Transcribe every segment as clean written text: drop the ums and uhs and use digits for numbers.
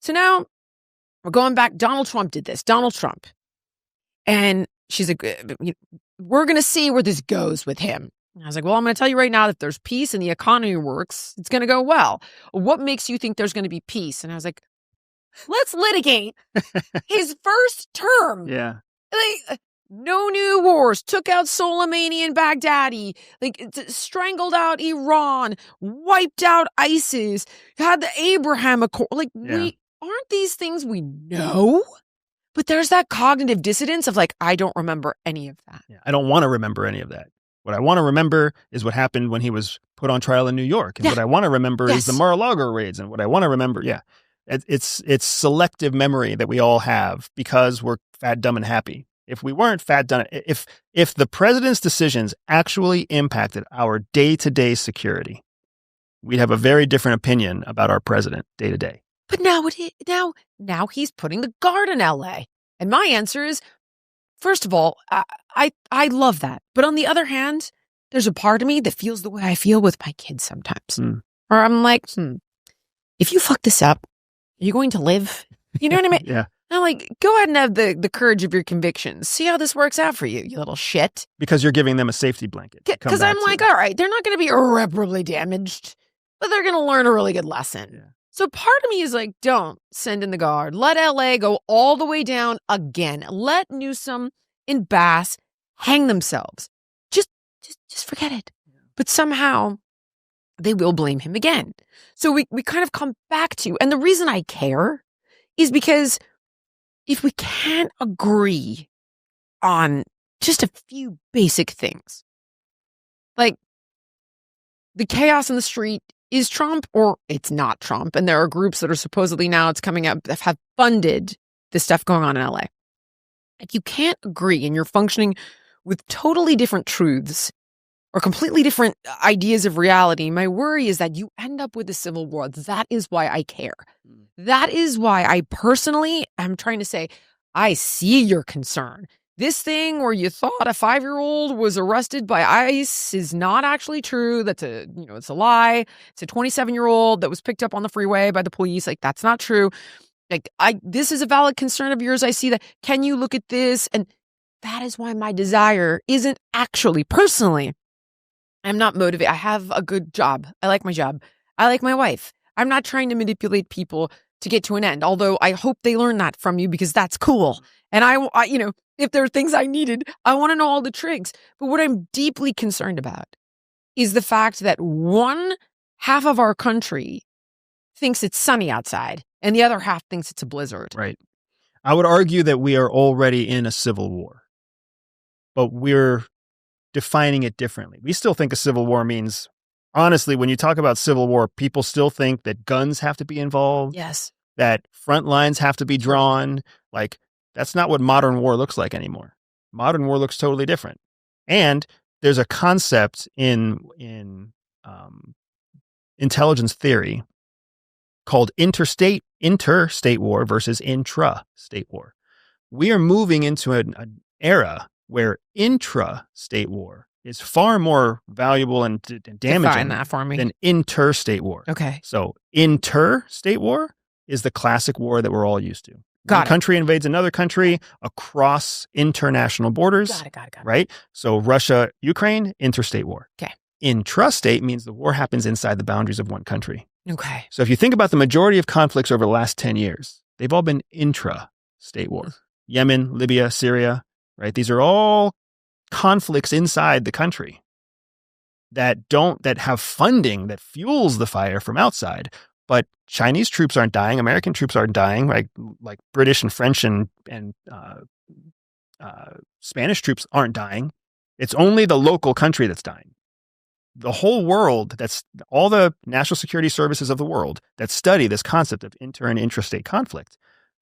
So now we're going back. Donald Trump did this. Donald Trump. And she's like, we're going to see where this goes with him. And I was like, well, I'm going to tell you right now that if there's peace and the economy works, it's going to go well. What makes you think there's going to be peace? And I was like, let's litigate his first term. Yeah. Like, no new wars, took out Soleimani and Baghdadi, like strangled out Iran, wiped out ISIS, had the Abraham Accord. Like, we aren't these things we know? But there's that cognitive dissonance of like, I don't remember any of that. Yeah, I don't want to remember any of that. What I want to remember is what happened when he was put on trial in New York. And what I want to remember is the Mar-a-Lago raids. And what I want to remember, it's selective memory that we all have because we're fat, dumb, and happy. If we weren't fat, dumb, if the president's decisions actually impacted our day-to-day security, we'd have a very different opinion about our president day to day. But now he's putting the guard in LA. And my answer is, first of all, I love that. But on the other hand, there's a part of me that feels the way I feel with my kids sometimes. Or I'm like, if you fuck this up, are you going to live? You know what I mean? Yeah. I'm like, go ahead and have the courage of your convictions. See how this works out for you, you little shit. Because you're giving them a safety blanket. Because I'm like, all right, they're not going to be irreparably damaged, but they're going to learn a really good lesson. Yeah. So part of me is like, don't send in the guard. Let LA go all the way down again. Let Newsom and Bass hang themselves. Just forget it. Yeah. But somehow they will blame him again. So we kind of come back to, and the reason I care is because if we can't agree on just a few basic things, like the chaos in the street is Trump or it's not Trump. And there are groups that are supposedly now it's coming up that have funded the stuff going on in LA. If you can't agree and you're functioning with totally different truths or completely different ideas of reality, my worry is that you end up with a civil war. That is why I care. That is why I personally am trying to say, I see your concern. This thing where you thought a 5-year-old was arrested by ICE is not actually true. That's it's a lie. It's a 27-year-old that was picked up on the freeway by the police. Like, that's not true. Like, this is a valid concern of yours. I see that. Can you look at this? And that is why my desire isn't actually personally. I'm not motivated. I have a good job. I like my job. I like my wife. I'm not trying to manipulate people to get to an end. Although I hope they learn that from you because that's cool. And I if there are things I needed, I want to know all the tricks. But what I'm deeply concerned about is the fact that one half of our country thinks it's sunny outside and the other half thinks it's a blizzard. Right. I would argue that we are already in a civil war, but we're defining it differently. We still think a civil war means, honestly, when you talk about civil war, people still think that guns have to be involved. Yes. That front lines have to be drawn. Like, that's not what modern war looks like anymore. Modern war looks totally different. And there's a concept in intelligence theory called interstate war versus intrastate war. We are moving into an era where intrastate war is far more valuable and damaging Define that for me. Than interstate war. Okay. So interstate war is the classic war that we're all used to. One country invades another country across international borders. Got it. Right? So Russia, Ukraine, interstate war. Okay. Intrastate means the war happens inside the boundaries of one country. Okay. So if you think about the majority of conflicts over the last 10 years, they've all been intrastate war. Yemen, Libya, Syria, right? These are all conflicts inside the country that have funding that fuels the fire from outside. But Chinese troops aren't dying. American troops aren't dying. Like British and French and Spanish troops aren't dying. It's only the local country that's dying. The whole world, that's all the national security services of the world that study this concept of inter and intrastate conflict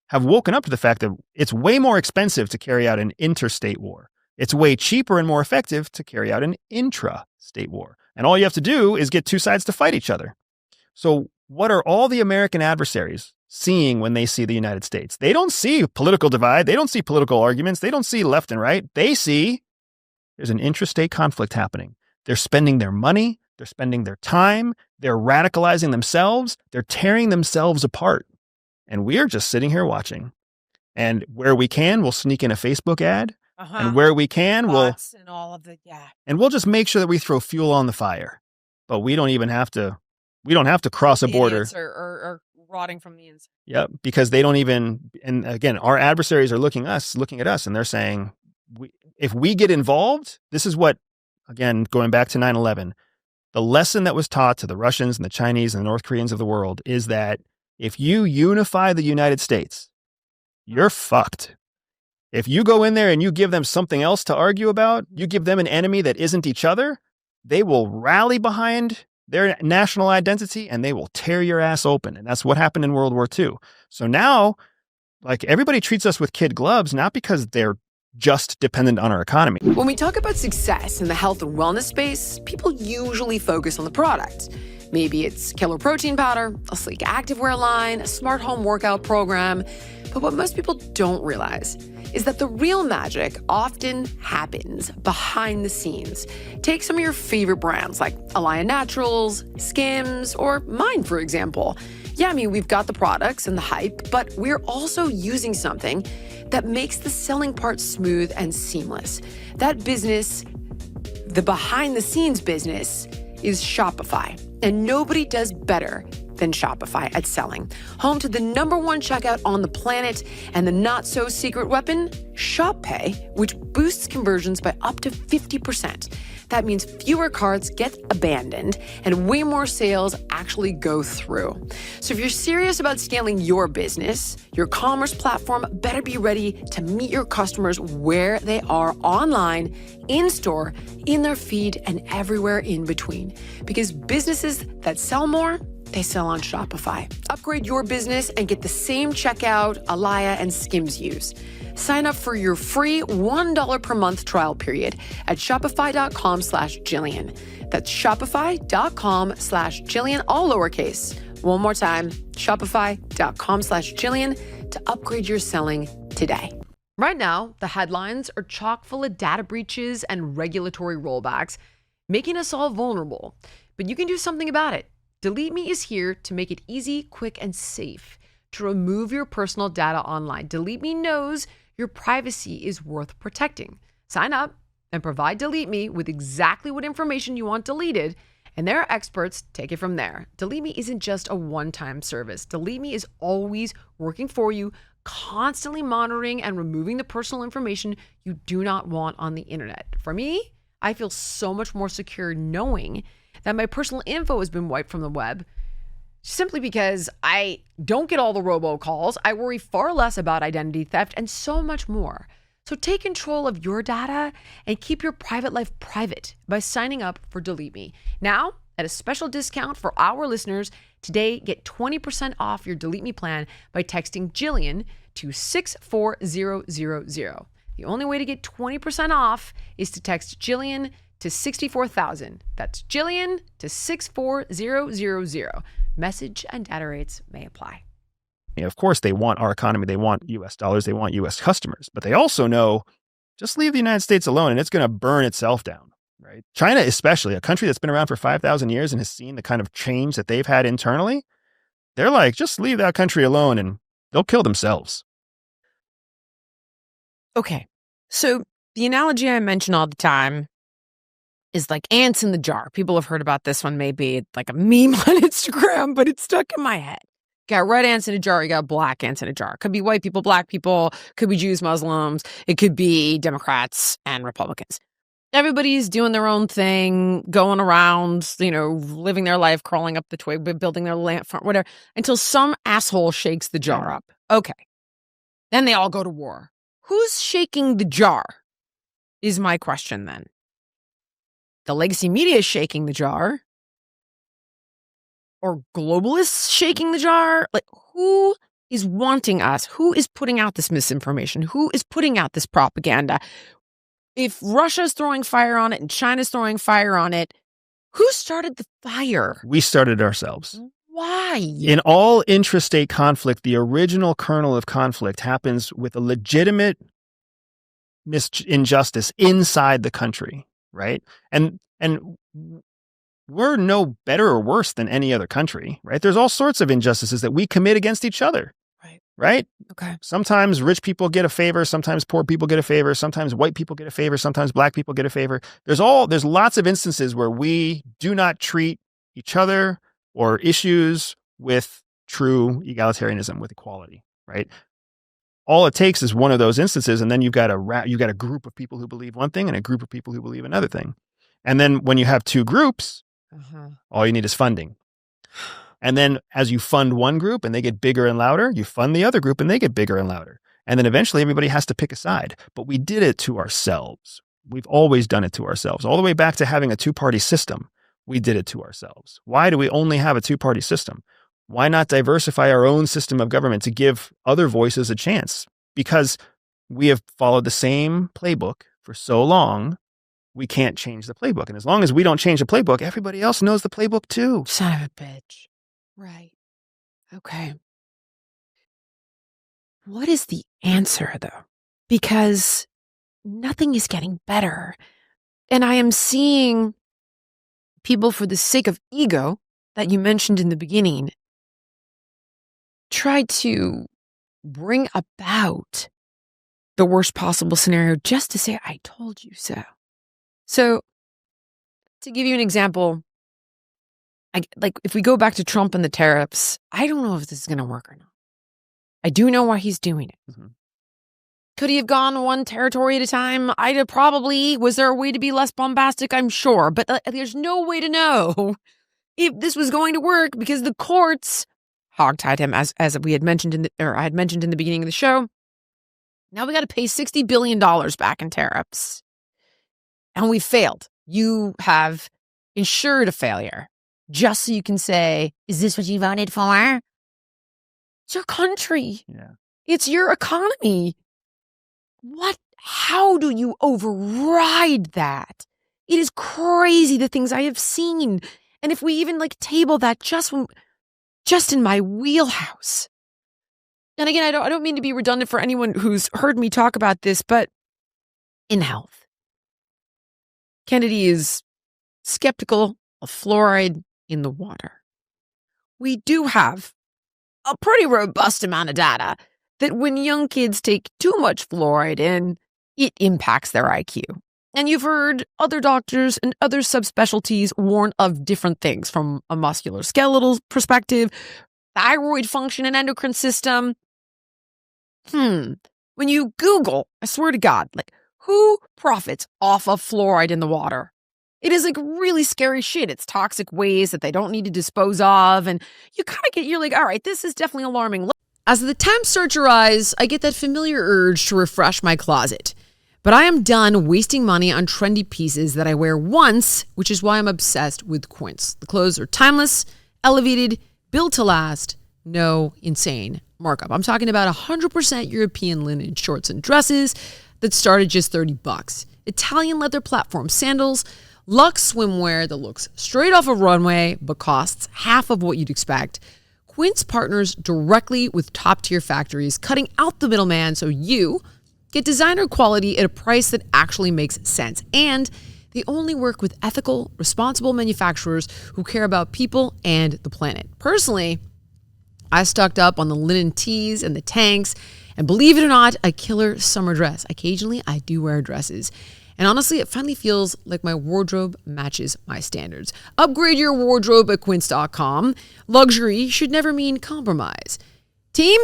have woken up to the fact that it's way more expensive to carry out an interstate war. It's way cheaper and more effective to carry out an intrastate war. And all you have to do is get two sides to fight each other. So what are all the American adversaries seeing when they see the United States? They don't see political divide. They don't see political arguments. They don't see left and right. They see there's an intrastate conflict happening. They're spending their money. They're spending their time. They're radicalizing themselves. They're tearing themselves apart. And we are just sitting here watching. And where we can, we'll sneak in a Facebook ad. And where we can, Bots and all of and we'll just make sure that we throw fuel on the fire. But we don't have to cross a border. Or rotting from the inside. Yep, because they don't even, and again, our adversaries are looking at us, and they're saying, if we get involved, this is what, again, going back to 9/11, the lesson that was taught to the Russians and the Chinese and the North Koreans of the world is that if you unify the United States, you're fucked. If you go in there and you give them something else to argue about, you give them an enemy that isn't each other, they will rally behind their national identity and they will tear your ass open. And that's what happened in World War II. So now, like, everybody treats us with kid gloves, not because they're just dependent on our economy. When we talk about success in the health and wellness space, people usually focus on the product. Maybe it's killer protein powder, a sleek activewear line, a smart home workout program. But what most people don't realize is that the real magic often happens behind the scenes. Take some of your favorite brands like Alaya Naturals, Skims, or mine, for example. Yeah, I mean, we've got the products and the hype, but we're also using something that makes the selling part smooth and seamless. That business, the behind the scenes business, is Shopify. And nobody does better than Shopify at selling. Home to the #1 checkout on the planet and the not-so-secret weapon, Shop Pay, which boosts conversions by up to 50%. That means fewer carts get abandoned and way more sales actually go through. So if you're serious about scaling your business, your commerce platform better be ready to meet your customers where they are online, in-store, in their feed, and everywhere in between. Because businesses that sell more, they sell on Shopify. Upgrade your business and get the same checkout Alaya and Skims use. Sign up for your free $1 per month trial period at shopify.com/Jillian. That's shopify.com/Jillian, all lowercase. One more time, shopify.com/Jillian to upgrade your selling today. Right now, the headlines are chock full of data breaches and regulatory rollbacks, making us all vulnerable. But you can do something about it. Delete Me is here to make it easy, quick, and safe to remove your personal data online. Delete Me knows your privacy is worth protecting. Sign up and provide Delete Me with exactly what information you want deleted, and their experts take it from there. Delete Me isn't just a one-time service. Delete Me is always working for you, constantly monitoring and removing the personal information you do not want on the internet. For me, I feel so much more secure knowing that my personal info has been wiped from the web, simply because I don't get all the robocalls. I worry far less about identity theft and so much more. So take control of your data and keep your private life private by signing up for Delete Me. Now, at a special discount for our listeners, today get 20% off your Delete Me plan by texting Jillian to 64000. The only way to get 20% off is to text Jillian to 64,000. That's Jillian to 64000. Message and data rates may apply. Of course, they want our economy. They want U.S. dollars. They want U.S. customers. But they also know, just leave the United States alone and it's going to burn itself down, right? China, especially, a country that's been around for 5,000 years and has seen the kind of change that they've had internally, they're like, just leave that country alone and they'll kill themselves. Okay, so the analogy I mention all the time is like ants in the jar. People have heard about this one, maybe like a meme on Instagram, but it's stuck in my head. You got red ants in a jar, you got black ants in a jar. Could be white people, black people, could be Jews, Muslims, it could be Democrats and Republicans. Everybody's doing their own thing, going around, living their life, crawling up the twig, building their lamp farm, whatever, until some asshole shakes the jar up. Okay. Then they all go to war. Who's shaking the jar is my question then. The legacy media is shaking the jar, or globalists shaking the jar? Like, who is wanting us? Who is putting out this misinformation? Who is putting out this propaganda? If Russia's throwing fire on it and China's throwing fire on it, who started the fire? We started ourselves. Why? In all intrastate conflict, the original kernel of conflict happens with a legitimate injustice inside the country. Right. And we're no better or worse than any other country. Right. There's all sorts of injustices that we commit against each other. right? Okay. Sometimes rich people get a favor. Sometimes poor people get a favor. Sometimes white people get a favor. Sometimes black people get a favor. There's lots of instances where we do not treat each other or issues with true egalitarianism, with equality, right? All it takes is one of those instances, and then you've got a group of people who believe one thing and a group of people who believe another thing. And then when you have two groups, all you need is funding. And then as you fund one group and they get bigger and louder, you fund the other group and they get bigger and louder. And then eventually everybody has to pick a side. But we did it to ourselves. We've always done it to ourselves. All the way back to having a two-party system, we did it to ourselves. Why do we only have a two-party system? Why not diversify our own system of government to give other voices a chance? Because we have followed the same playbook for so long, we can't change the playbook. And as long as we don't change the playbook, everybody else knows the playbook too. Son of a bitch. Right. Okay. What is the answer, though? Because nothing is getting better. And I am seeing people, for the sake of ego that you mentioned in the beginning, try to bring about the worst possible scenario just to say, I told you so. So, to give you an example, if we go back to Trump and the tariffs, I don't know if this is going to work or not. I do know why he's doing it. Mm-hmm. Could he have gone one territory at a time? Was there a way to be less bombastic? I'm sure. But there's no way to know if this was going to work because the courts hogtied him, as we had mentioned I had mentioned in the beginning of the show. Now we got to pay $60 billion back in tariffs. And we failed. You have ensured a failure just so you can say, is this what you voted for? It's your country. Yeah. It's your economy. How do you override that? It is crazy, the things I have seen. And if we even table that just in my wheelhouse. And again, I don't mean to be redundant for anyone who's heard me talk about this, but in health, Kennedy is skeptical of fluoride in the water. We do have a pretty robust amount of data that when young kids take too much fluoride in, it impacts their IQ. And you've heard other doctors and other subspecialties warn of different things from a musculoskeletal perspective, thyroid function and endocrine system. When you Google, I swear to God, who profits off of fluoride in the water? It is really scary shit. It's toxic waste that they don't need to dispose of. And you're like, all right, this is definitely alarming. As the temps start to rise, I get that familiar urge to refresh my closet. But I am done wasting money on trendy pieces that I wear once, which is why I'm obsessed with Quince. The clothes are timeless, elevated, built to last, no insane markup. I'm talking about 100% European linen shorts and dresses that start at just $30. Italian leather platform sandals, luxe swimwear that looks straight off a runway but costs half of what you'd expect. Quince partners directly with top-tier factories, cutting out the middleman so you get designer quality at a price that actually makes sense. And they only work with ethical, responsible manufacturers who care about people and the planet. Personally, I stocked up on the linen tees and the tanks, and believe it or not, a killer summer dress. Occasionally, I do wear dresses. And honestly, it finally feels like my wardrobe matches my standards. Upgrade your wardrobe at quince.com. Luxury should never mean compromise. Team,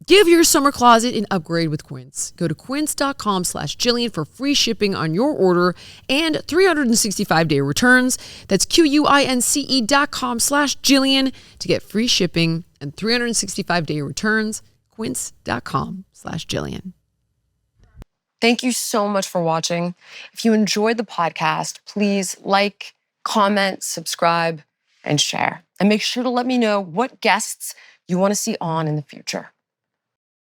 give your summer closet an upgrade with Quince. Go to quince.com/Jillian for free shipping on your order and 365-day returns. That's QUINCE.com/Jillian to get free shipping and 365-day returns. Quince.com/Jillian. Thank you so much for watching. If you enjoyed the podcast, please like, comment, subscribe, and share. And make sure to let me know what guests you want to see on in the future.